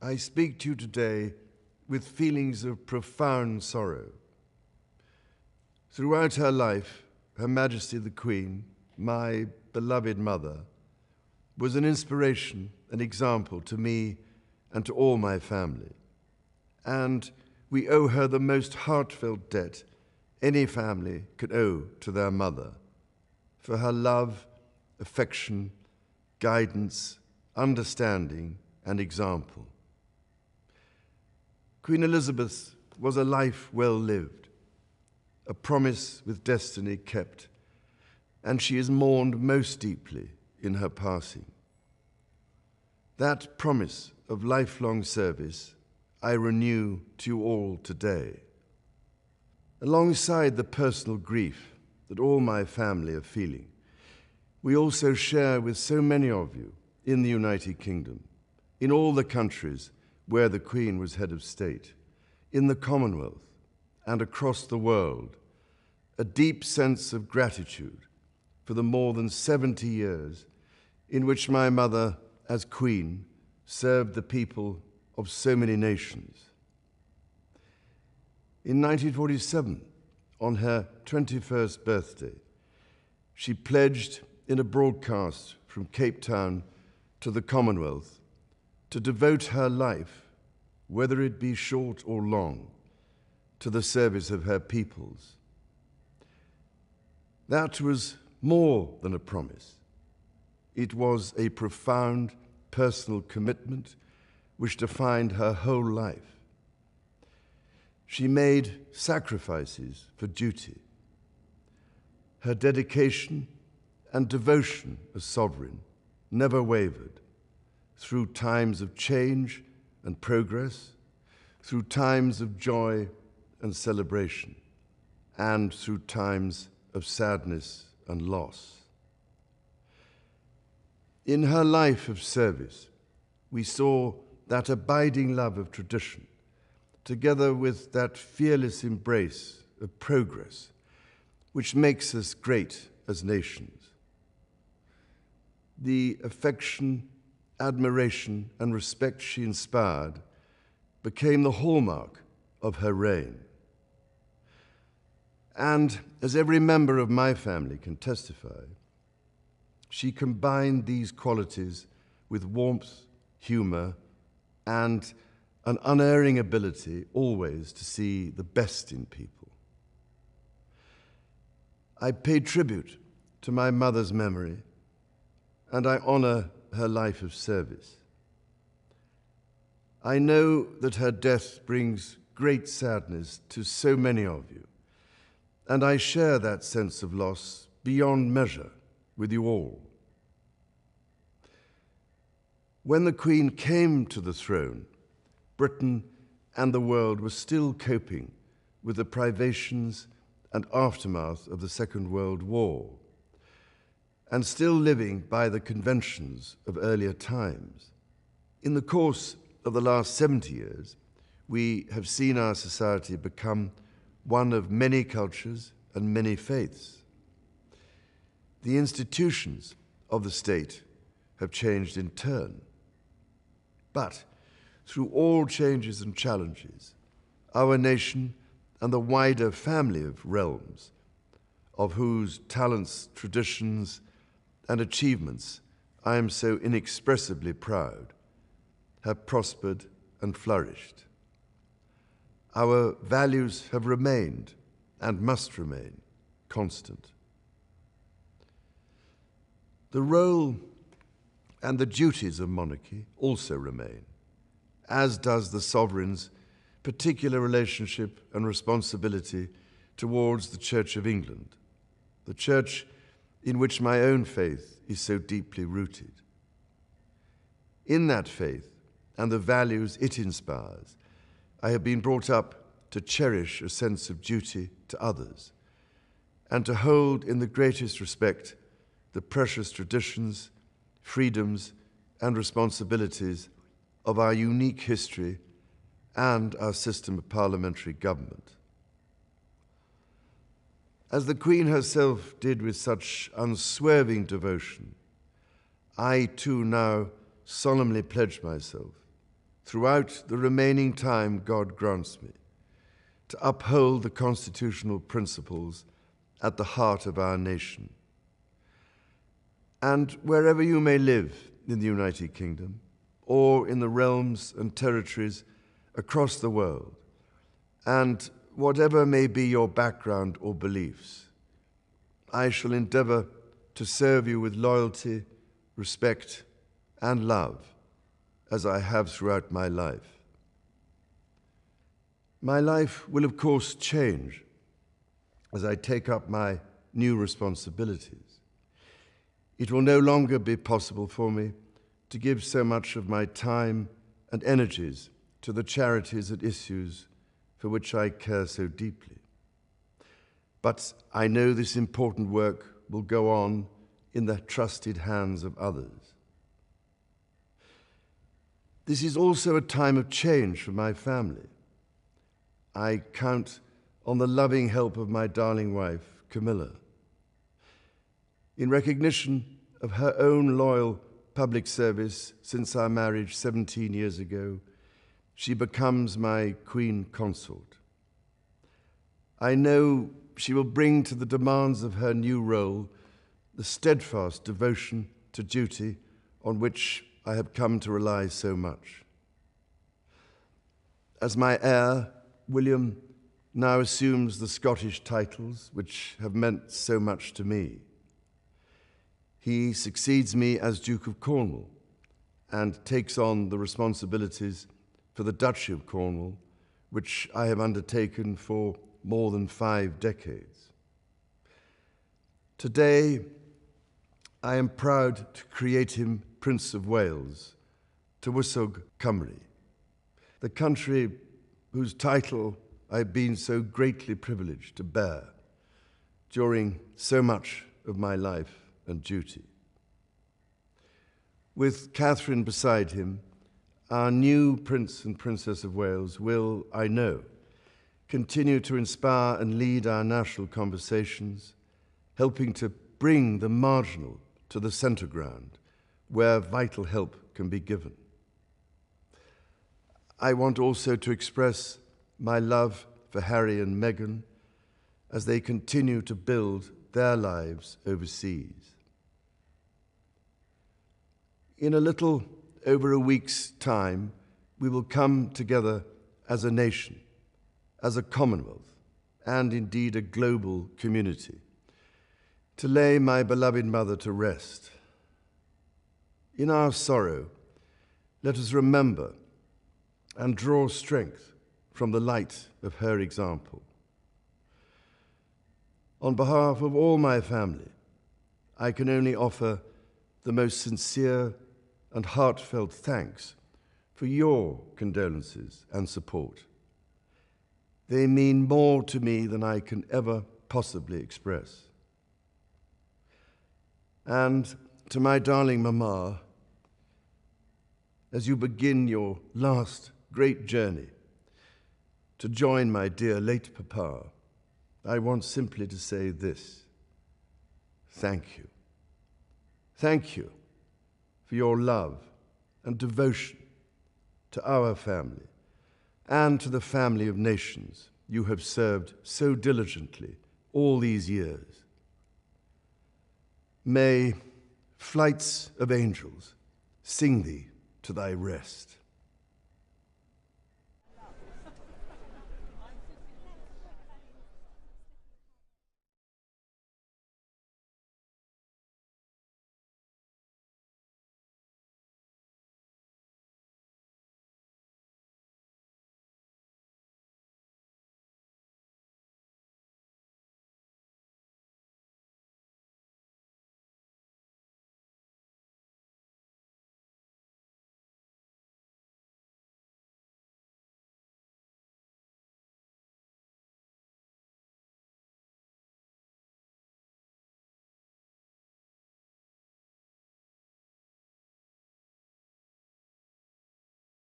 I speak to you today with feelings of profound sorrow. Throughout her life, Her Majesty the Queen, my beloved mother, was an inspiration, an example to me and to all my family. And we owe her the most heartfelt debt any family could owe to their mother, for her love, affection, guidance, understanding, and example. Queen Elizabeth was a life well lived, a promise with destiny kept, and she is mourned most deeply in her passing. That promise of lifelong service I renew to you all today. Alongside the personal grief that all my family are feeling, we also share with so many of you in the United Kingdom, in all the countries where the Queen was head of state, in the Commonwealth and across the world, a deep sense of gratitude for the more than 70 years in which my mother, as Queen, served the people of so many nations. In 1947, on her 21st birthday, she pledged in a broadcast from Cape Town to the Commonwealth to devote her life, whether it be short or long, to the service of her peoples. That was more than a promise. It was a profound personal commitment which defined her whole life. She made sacrifices for duty. Her dedication and devotion as sovereign never wavered through times of change and progress, through times of joy and celebration, and through times of sadness and loss. In her life of service, we saw that abiding love of tradition, together with that fearless embrace of progress, which makes us great as nations. The affection, admiration, and respect she inspired became the hallmark of her reign. And as every member of my family can testify, she combined these qualities with warmth, humor, and an unerring ability always to see the best in people. I pay tribute to my mother's memory, and I honor her life of service. I know that her death brings great sadness to so many of you, and I share that sense of loss beyond measure with you all. When the Queen came to the throne, Britain and the world were still coping with the privations and aftermath of the Second World War, and still living by the conventions of earlier times. In the course of the last 70 years, we have seen our society become one of many cultures and many faiths. The institutions of the state have changed in turn. But through all changes and challenges, our nation and the wider family of realms, of whose talents, traditions, and achievements I am so inexpressibly proud, have prospered and flourished. Our values have remained and must remain constant. The role and the duties of monarchy also remain, as does the sovereign's particular relationship and responsibility towards the Church of England, the church in which my own faith is so deeply rooted. In that faith and the values it inspires, I have been brought up to cherish a sense of duty to others and to hold in the greatest respect the precious traditions, freedoms, and responsibilities of our unique history and our system of parliamentary government. As the Queen herself did with such unswerving devotion, I too now solemnly pledge myself throughout the remaining time God grants me, to uphold the constitutional principles at the heart of our nation. And wherever you may live in the United Kingdom, or in the realms and territories across the world, and whatever may be your background or beliefs, I shall endeavor to serve you with loyalty, respect, and love, as I have throughout my life. My life will, of course, change as I take up my new responsibilities. It will no longer be possible for me to give so much of my time and energies to the charities and issues for which I care so deeply. But I know this important work will go on in the trusted hands of others. This is also a time of change for my family. I count on the loving help of my darling wife, Camilla. In recognition of her own loyal public service since our marriage 17 years ago, she becomes my Queen Consort. I know she will bring to the demands of her new role the steadfast devotion to duty on which I have come to rely so much. As my heir, William now assumes the Scottish titles which have meant so much to me. He succeeds me as Duke of Cornwall and takes on the responsibilities for the Duchy of Cornwall, which I have undertaken for more than 5 decades. Today, I am proud to create him Prince of Wales, Tywysog Cymru, the country whose title I've been so greatly privileged to bear during so much of my life and duty. With Catherine beside him, our new Prince and Princess of Wales will, I know, continue to inspire and lead our national conversations, helping to bring the marginal to the centre ground, where vital help can be given. I want also to express my love for Harry and Meghan as they continue to build their lives overseas. In a little over a week's time, we will come together as a nation, as a Commonwealth, and indeed a global community, to lay my beloved mother to rest. In our sorrow, let us remember and draw strength from the light of her example. On behalf of all my family, I can only offer the most sincere and heartfelt thanks for your condolences and support. They mean more to me than I can ever possibly express. And to my darling Mama, as you begin your last great journey to join my dear late Papa, I want simply to say this: thank you. Thank you for your love and devotion to our family and to the family of nations you have served so diligently all these years. May flights of angels sing thee to thy rest.